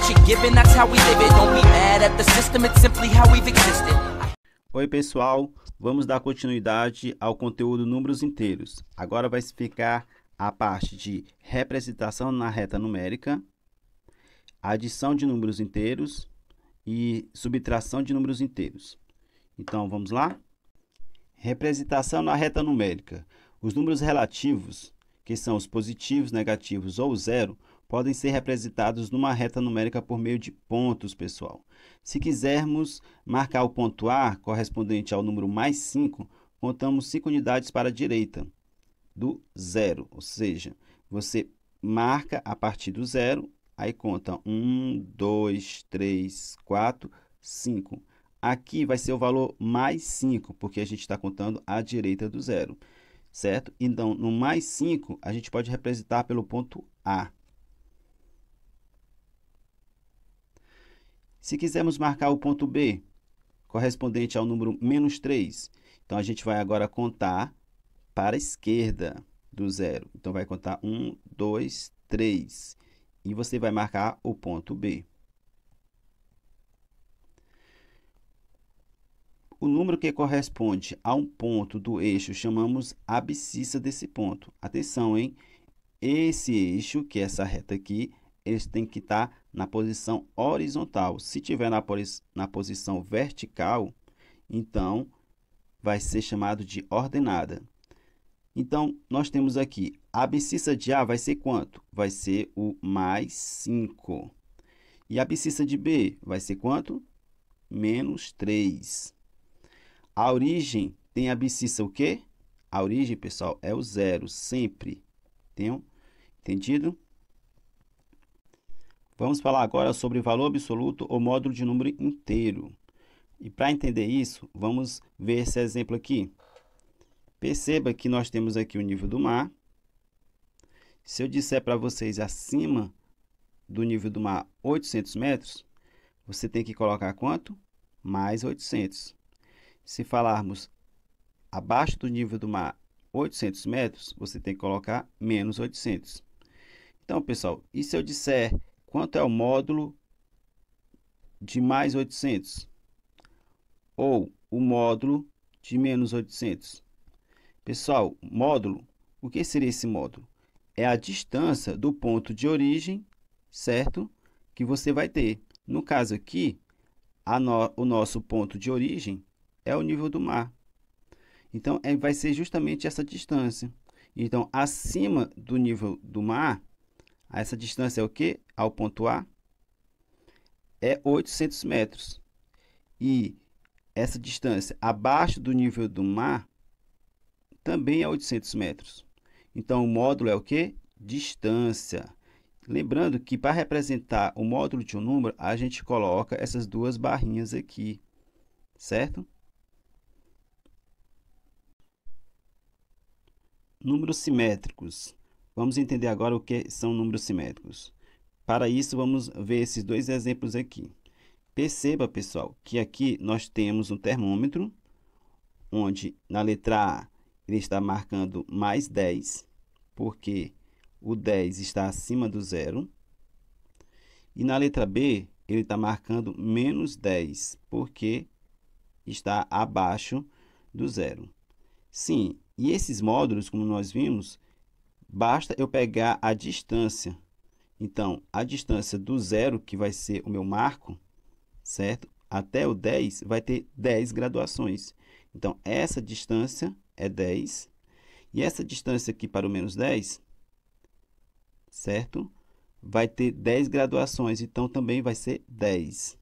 what you're given, that's how we live it. Don't be mad at the system, it's simply how we've existed. Oi pessoal, vamos dar continuidade ao conteúdo números inteiros. Agora vai ficar a parte de representação na reta numérica, adição de números inteiros e subtração de números inteiros. Então vamos lá? Representação na reta numérica. Os números relativos, que são os positivos, negativos ou zero, podem ser representados numa reta numérica por meio de pontos, pessoal. Se quisermos marcar o ponto A, correspondente ao número mais 5, contamos 5 unidades para a direita do zero. Ou seja, você marca a partir do zero, aí conta 1, 2, 3, 4, 5. Aqui vai ser o valor mais 5, porque a gente está contando à direita do zero, certo? Então, no mais 5, a gente pode representar pelo ponto A. Se quisermos marcar o ponto B, correspondente ao número menos 3, então a gente vai agora contar para a esquerda do zero. Então, vai contar 1, 2, 3. E você vai marcar o ponto B. O número que corresponde a um ponto do eixo chamamos abscissa desse ponto. Atenção, hein? Esse eixo, que é essa reta aqui, eles têm que estar na posição horizontal. Se tiver na posição vertical, então vai ser chamado de ordenada. Então, nós temos aqui, a abscissa de A vai ser quanto? Vai ser o mais 5. E a abscissa de B vai ser quanto? Menos 3. A origem tem abscissa o quê? A origem, pessoal, é o zero, sempre. Entendido? Vamos falar agora sobre valor absoluto ou módulo de número inteiro. E para entender isso, vamos ver esse exemplo aqui. Perceba que nós temos aqui o nível do mar. Se eu disser para vocês acima do nível do mar 800 metros, você tem que colocar quanto? Mais 800. Se falarmos abaixo do nível do mar 800 metros, você tem que colocar menos 800. Então, pessoal, e se eu disser quanto é o módulo de mais 800? Ou o módulo de menos 800? Pessoal, módulo, o que seria esse módulo? É a distância do ponto de origem, certo? Que você vai ter. No caso aqui, o nosso ponto de origem é o nível do mar. Então, vai ser justamente essa distância. Então, acima do nível do mar, essa distância é o quê? Ao ponto A é 800 metros. E essa distância abaixo do nível do mar também é 800 metros. Então, o módulo é o quê? Distância. Lembrando que para representar o módulo de um número, a gente coloca essas duas barrinhas aqui, certo? Números simétricos. Vamos entender agora o que são números simétricos. Para isso, vamos ver esses dois exemplos aqui. Perceba, pessoal, que aqui nós temos um termômetro, onde na letra A ele está marcando mais 10, porque o 10 está acima do zero. E na letra B, ele está marcando menos 10, porque está abaixo do zero. Sim, e esses módulos, como nós vimos, basta eu pegar a distância. Então, a distância do zero, que vai ser o meu marco, certo? Até o 10 vai ter 10 graduações. Então, essa distância é 10. E essa distância aqui para o menos 10, certo? Vai ter 10 graduações. Então, também vai ser 10.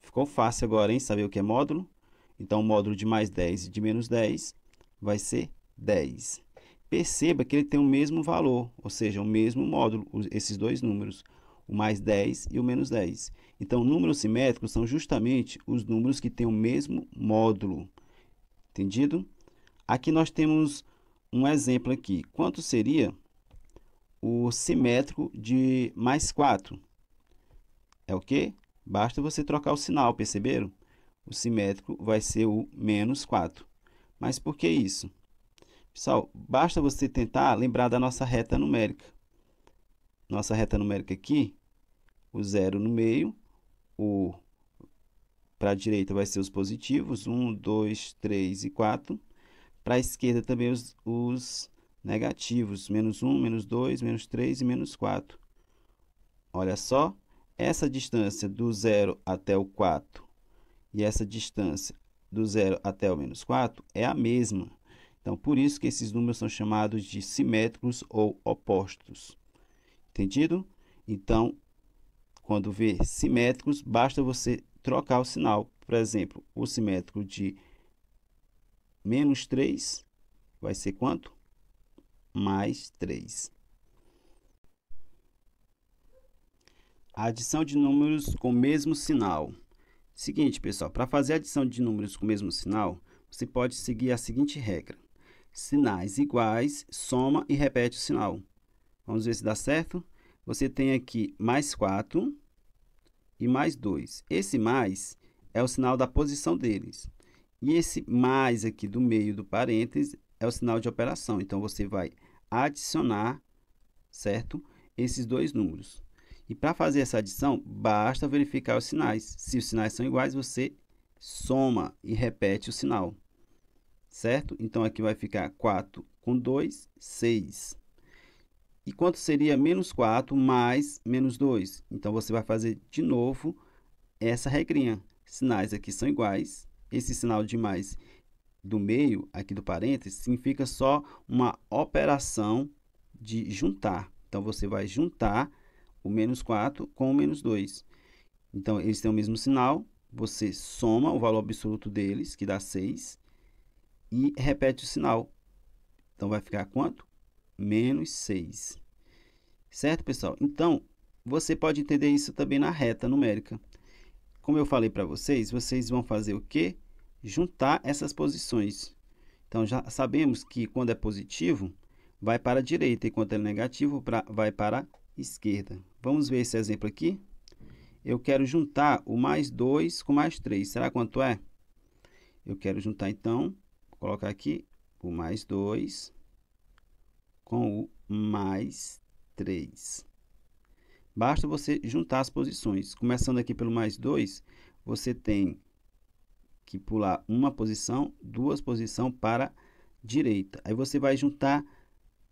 Ficou fácil agora, hein? Saber o que é módulo? Então, o módulo de mais 10 e de menos 10 vai ser 10. Perceba que ele tem o mesmo valor, ou seja, o mesmo módulo, esses dois números, o mais 10 e o menos 10. Então, números simétricos são justamente os números que têm o mesmo módulo. Entendido? Aqui nós temos um exemplo aqui. Quanto seria o simétrico de mais 4? É o quê? Basta você trocar o sinal, perceberam? O simétrico vai ser o menos 4. Mas por que isso? Pessoal, basta você tentar lembrar da nossa reta numérica. Nossa reta numérica aqui, o 0 no meio, para a direita vai ser os positivos, 1, 2, 3 e 4. Para a esquerda também os negativos, menos 1, menos 2, menos 3 e menos 4. Olha só, essa distância do 0 até o 4 e essa distância do 0 até o menos 4 é a mesma. Então, por isso que esses números são chamados de simétricos ou opostos. Entendido? Então, quando vê simétricos, basta você trocar o sinal. Por exemplo, o simétrico de menos 3 vai ser quanto? Mais 3. A adição de números com o mesmo sinal. Seguinte, pessoal, para fazer a adição de números com o mesmo sinal, você pode seguir a seguinte regra. Sinais iguais, soma e repete o sinal. Vamos ver se dá certo? Você tem aqui mais 4 e mais 2. Esse mais é o sinal da posição deles. E esse mais aqui do meio do parênteses é o sinal de operação. Então, você vai adicionar, certo? Esses dois números. E para fazer essa adição, basta verificar os sinais. Se os sinais são iguais, você soma e repete o sinal. Certo? Então, aqui vai ficar 4 com 2, 6. E quanto seria menos 4 mais menos 2? Então, você vai fazer de novo essa regrinha. Sinais aqui são iguais. Esse sinal de mais do meio, aqui do parênteses, significa só uma operação de juntar. Então, você vai juntar o menos 4 com o menos 2. Então, eles têm o mesmo sinal. Você soma o valor absoluto deles, que dá 6. E repete o sinal. Então, vai ficar quanto? Menos 6. Certo, pessoal? Então, você pode entender isso também na reta numérica. Como eu falei para vocês, vocês vão fazer o quê? Juntar essas posições. Então, já sabemos que quando é positivo, vai para a direita, e quando é negativo, vai para a esquerda. Vamos ver esse exemplo aqui? Eu quero juntar o mais 2 com mais 3. Será quanto é? Eu quero juntar, então, vou colocar aqui o mais 2 com o mais 3. Basta você juntar as posições. Começando aqui pelo mais 2, você tem que pular uma posição, duas posições para a direita. Aí você vai juntar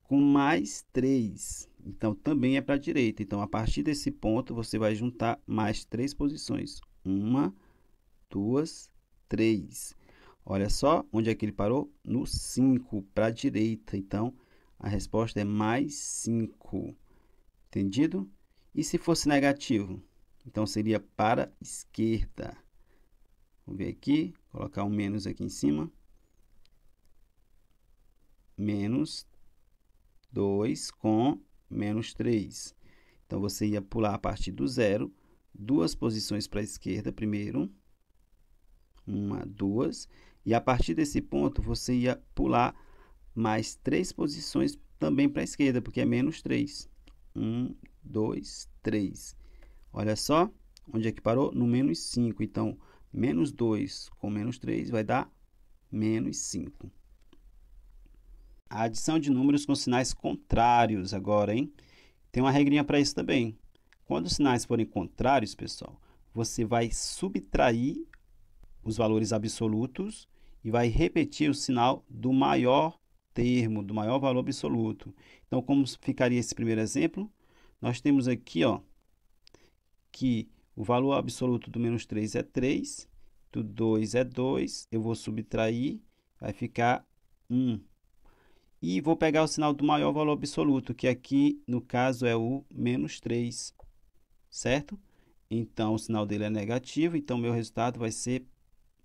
com mais 3. Então, também é para a direita. Então, a partir desse ponto, você vai juntar mais 3 posições. 1, 2, 3. Olha só onde é que ele parou? No 5, para a direita. Então, a resposta é mais 5. Entendido? E se fosse negativo? Então, seria para a esquerda. Vamos ver aqui, colocar um menos aqui em cima. Menos 2 com menos 3. Então, você ia pular a partir do 0, duas posições para a esquerda primeiro. 1, 2. E a partir desse ponto, você ia pular mais 3 posições também para a esquerda, porque é menos 3. 1, 2, 3. Olha só, onde é que parou? No menos 5. Então, menos 2 com menos 3 vai dar menos 5. A adição de números com sinais contrários agora, hein? Tem uma regrinha para isso também. Quando os sinais forem contrários, pessoal, você vai subtrair os valores absolutos e vai repetir o sinal do maior termo, do maior valor absoluto. Então, como ficaria esse primeiro exemplo? Nós temos aqui, ó, que o valor absoluto do menos 3 é 3, do 2 é 2, eu vou subtrair, vai ficar 1. E vou pegar o sinal do maior valor absoluto, que aqui, no caso, é o menos 3, certo? Então, o sinal dele é negativo, então, meu resultado vai ser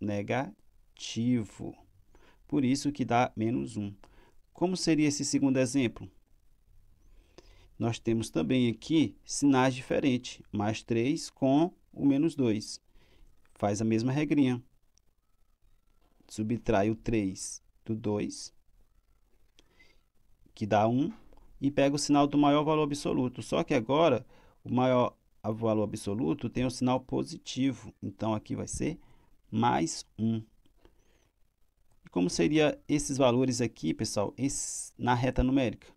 negativo. Por isso que dá menos 1. Como seria esse segundo exemplo? Nós temos também aqui sinais diferentes. Mais 3 com o menos 2. Faz a mesma regrinha. Subtrai o 3 do 2, que dá 1, e pega o sinal do maior valor absoluto. Só que agora, o maior valor absoluto tem o sinal positivo. Então, aqui vai ser mais 1. E como seria esses valores aqui, pessoal, na reta numérica?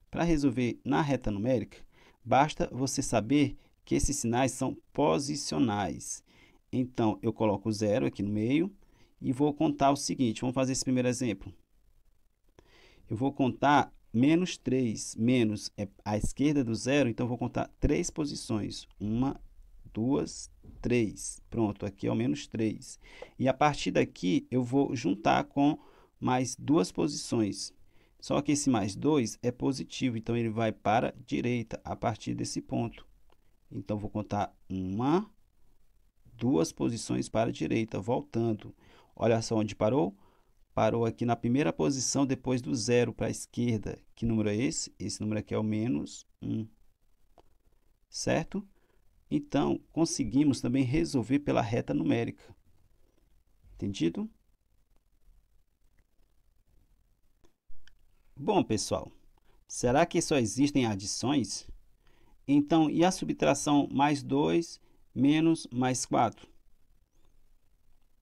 Para resolver na reta numérica, basta você saber que esses sinais são posicionais. Então, eu coloco o 0 aqui no meio e vou contar o seguinte. Vamos fazer esse primeiro exemplo. Eu vou contar menos 3. Menos é à esquerda do 0, então eu vou contar 3 posições. 1, 2, 3. Pronto, aqui é o menos 3. E a partir daqui, eu vou juntar com mais 2 posições. Só que esse mais 2 é positivo, então ele vai para a direita a partir desse ponto. Então, vou contar 1, 2 posições para a direita, voltando. Olha só onde parou. Parou aqui na primeira posição, depois do 0 para a esquerda. Que número é esse? Esse número aqui é o menos 1. Certo? Então, conseguimos também resolver pela reta numérica. Entendido? Bom, pessoal, será que só existem adições? Então, e a subtração mais 2 menos mais 4?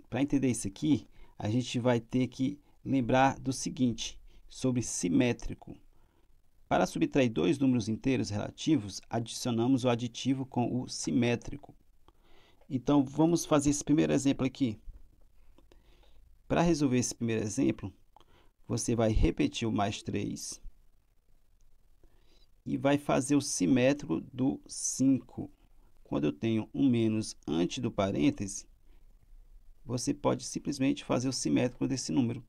Para entender isso aqui, a gente vai ter que lembrar do seguinte, sobre simétrico. Para subtrair dois números inteiros relativos, adicionamos o aditivo com o simétrico. Então, vamos fazer esse primeiro exemplo aqui. Para resolver esse primeiro exemplo, você vai repetir o mais 3 e vai fazer o simétrico do 5. Quando eu tenho um menos antes do parêntese, você pode simplesmente fazer o simétrico desse número.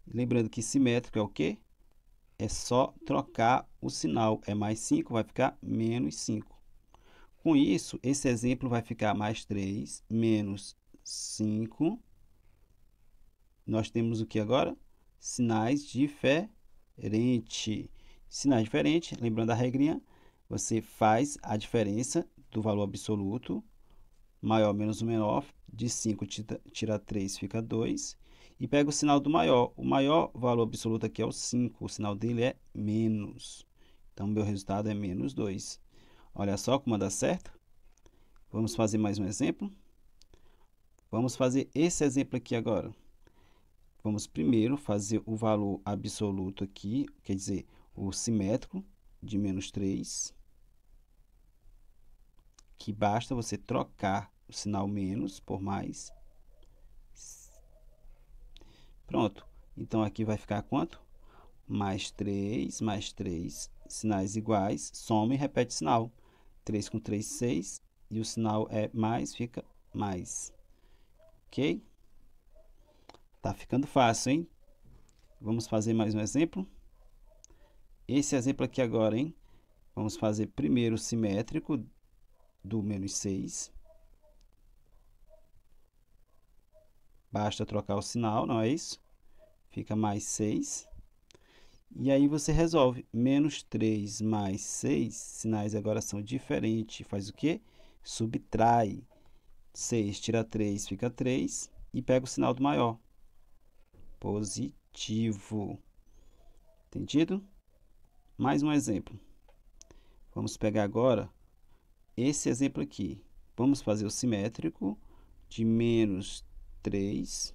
Lembrando que simétrico é o quê? É só trocar o sinal. É mais 5, vai ficar menos 5. Com isso, esse exemplo vai ficar mais 3 menos 5. Nós temos o que agora? Sinais diferentes. Sinais diferentes, lembrando a regrinha, você faz a diferença do valor absoluto, maior menos o menor, de 5 tira 3 fica 2, e pega o sinal do maior. O maior valor absoluto aqui é o 5, o sinal dele é menos. Então, meu resultado é menos 2. Olha só como dá certo. Vamos fazer mais um exemplo. Vamos fazer esse exemplo aqui agora. Vamos primeiro fazer o valor absoluto aqui, quer dizer, o simétrico de menos 3, que basta você trocar o sinal menos por mais. Pronto. Então, aqui vai ficar quanto? Mais 3, sinais iguais, soma e repete o sinal. 3 com 3, 6, e o sinal é mais, fica mais. Ok? Tá ficando fácil, hein? Vamos fazer mais um exemplo. Esse exemplo aqui agora, hein? Vamos fazer primeiro o simétrico do menos 6. Basta trocar o sinal, não é isso? Fica mais 6. E aí você resolve. Menos 3 mais 6, sinais agora são diferentes. Faz o quê? Subtrai. 6 tira 3 fica 3 e pega o sinal do maior. Positivo. Entendido? Mais um exemplo. Vamos pegar agora esse exemplo aqui. Vamos fazer o simétrico de menos 3,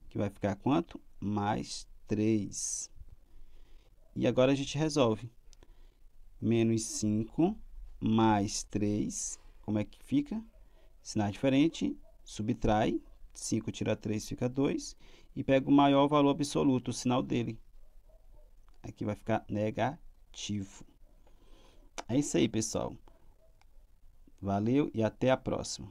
que vai ficar quanto? Mais 3. E agora a gente resolve. Menos 5 mais 3, como é que fica? Sinal diferente, subtrai, 5 tira 3 fica 2, e pega o maior valor absoluto, o sinal dele. Aqui vai ficar negativo. É isso aí, pessoal. Valeu e até a próxima.